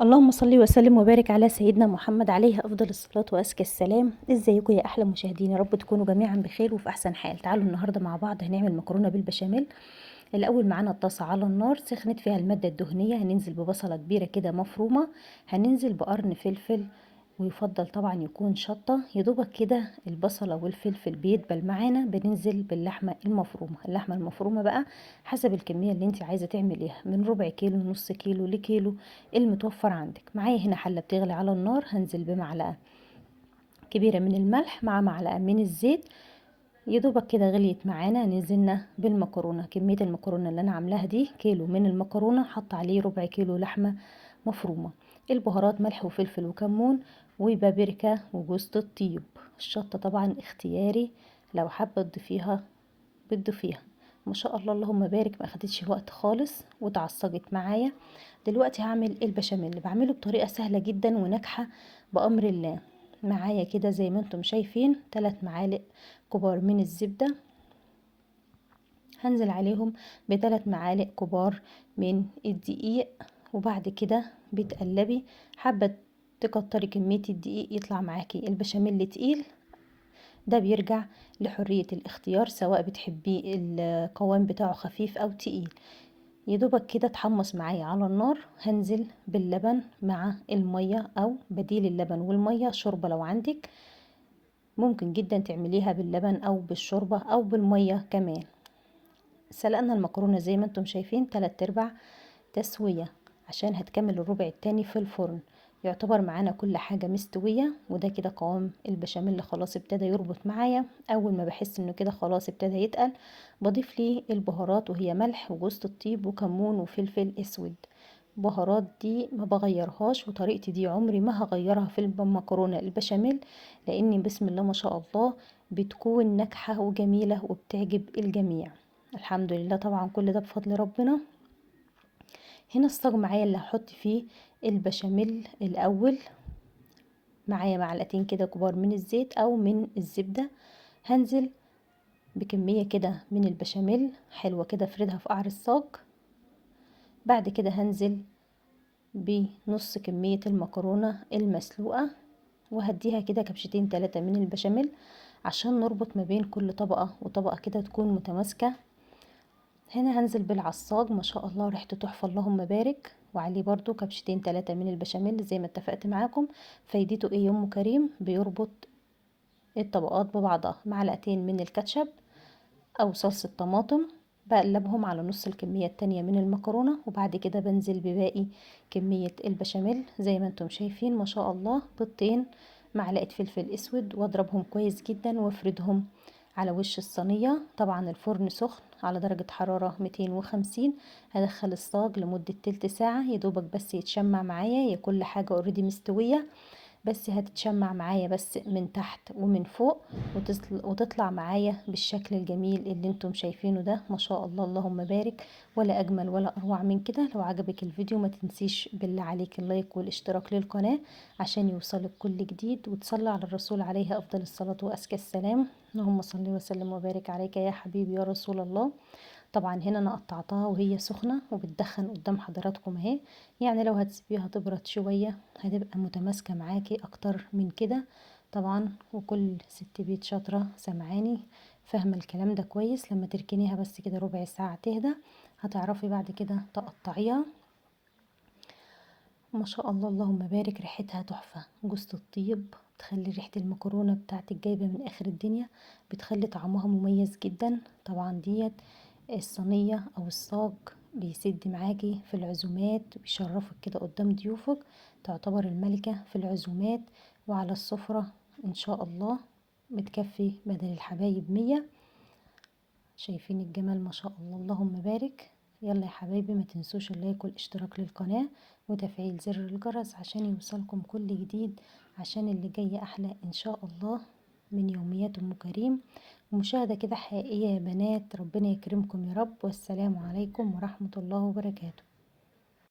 اللهم صل وسلم وبارك على سيدنا محمد عليه أفضل الصلاة وأزكى السلام. ازيكم يا أحلى مشاهدين؟ يا رب تكونوا جميعا بخير وفي أحسن حال. تعالوا النهاردة مع بعض هنعمل مكرونة بالبشاميل. الأول معانا الطاسة على النار سخنت فيها المادة الدهنية، هننزل ببصلة كبيرة كده مفرومة، هننزل بقرن فلفل، ويفضل طبعا يكون شطة. يدوبك كده البصلة والفلفل بيدبل معانا، بننزل باللحمة المفرومة. اللحمة المفرومة بقى حسب الكمية اللي انت عايزة تعمليها، من ربع كيلو، نص كيلو، لكيلو، المتوفر عندك. معايا هنا حلة بتغلي على النار، هنزل بمعلقة كبيرة من الملح مع معلقة من الزيت. يدوبك كده غليت معانا، نزلنا بالمكرونة. كمية المكرونة اللي انا عاملاها دي كيلو من المكرونة، حط عليه ربع كيلو لحمة مفرومة. البهارات ملح وفلفل وكمون وبابريكا وجوز الطيب. الشطة طبعا اختياري، لو حابة تضيفيها بتضيفيها. ما شاء الله اللهم بارك، ما اخدتش وقت خالص وتعصجت معايا. دلوقتي هعمل البشاميل اللي بعمله بطريقة سهلة جدا وناجحة بأمر الله. معايا كده زي ما انتم شايفين 3 معالق كبار من الزبدة، هنزل عليهم ب3 معالق كبار من الدقيق. وبعد كده بتقلبي، حابة تكتري كمية الدقيق يطلع معاكي البشاميل تقيل، ده بيرجع لحرية الاختيار، سواء بتحبيه القوام بتاعه خفيف او تقيل. يدوبك كده تحمص معايا على النار، هنزل باللبن مع المية، او بديل اللبن والمية شوربة لو عندك، ممكن جدا تعمليها باللبن او بالشوربة او بالمية كمان. سلقنا المكرونة زي ما انتم شايفين 3/4 تسوية، عشان هتكمل الربع التاني في الفرن. يعتبر معانا كل حاجة مستوية، وده كده قوام البشاميل خلاص ابتدى يربط معايا. اول ما بحس انه كده خلاص ابتدى يتقل، بضيف لي البهارات، وهي ملح وجوز الطيب وكمون وفلفل اسود. بهارات دي ما بغيرهاش، وطريقتي دي عمري ما هغيرها في المكرونة البشاميل، لاني بسم الله ما شاء الله بتكون ناجحة وجميلة وبتعجب الجميع. الحمد لله طبعا كل ده بفضل ربنا. هنا الصاج معايا اللي هحط فيه البشاميل الاول، معايا معلقتين كده كبار من الزيت او من الزبدة. هنزل بكمية كده من البشاميل حلوة كده، افردها في قعر الصاج. بعد كده هنزل بنص كمية المكرونة المسلوقة، وهديها كده كبشتين 3 من البشاميل، عشان نربط ما بين كل طبقة وطبقة كده تكون متماسكة. هنا هنزل بالعصاج، ما شاء الله ريحته تحفة اللهم بارك، وعليه برضو كبشتين 3 من البشاميل زي ما اتفقت معاكم. فايدته ايه يا ام كريم؟ بيربط الطبقات ببعضها. معلقتين من الكاتشب او صلصة طماطم، بقلبهم على نص الكمية التانية من المكرونة، وبعد كده بنزل بباقي كمية البشاميل زي ما انتم شايفين. ما شاء الله بيضتين، معلقة فلفل اسود، واضربهم كويس جدا وافردهم على وش الصينية. طبعا الفرن سخن على درجة حرارة 250. هدخل الصاج لمدة تلت ساعة، يدوبك بس يتشمع معايا، هي كل حاجة اوريدي مستوية، بس هتتشمع معايا بس من تحت ومن فوق، وتطلع معايا بالشكل الجميل اللي انتم شايفينه ده. ما شاء الله اللهم بارك، ولا اجمل ولا اروع من كده. لو عجبك الفيديو ما تنسيش بالله عليك اللايك والاشتراك للقناة، عشان يوصلك كل جديد، وتصلي على الرسول عليه افضل الصلاة وازكى السلام. اللهم صل وسلم وبارك عليك يا حبيبي يا رسول الله. طبعا هنا انا قطعتها وهي سخنة وبتدخن قدام حضراتكم اهي. يعني لو هتسيبيها تبرد شوية هتبقى متماسكة معاكي اكتر من كده طبعا. وكل ست بيت شاطرة سمعاني فاهمة الكلام ده كويس، لما تركنيها بس كده ربع ساعة تهدى، هتعرفي بعد كده تقطعيها. ما شاء الله اللهم بارك، ريحتها تحفة. جوز الطيب بتخلي ريحة المكرونة بتاعتك جايبة من اخر الدنيا، بتخلي طعمها مميز جدا. طبعا ديت الصينية او الصاج بيسد معاكي في العزومات، بيشرفك كده قدام ضيوفك، تعتبر الملكة في العزومات وعلى السفرة ان شاء الله. بتكفي بدل الحبايب 100. شايفين الجمال؟ ما شاء الله اللهم بارك. يلا يا حبايبي ما تنسوش اللايك والاشتراك للقناة وتفعيل زر الجرس عشان يوصلكم كل جديد، عشان اللي جاي احلى ان شاء الله من يوميات ام كريم. ومشاهدة كده حقيقية يا بنات، ربنا يكرمكم يا رب، والسلام عليكم ورحمة الله وبركاته.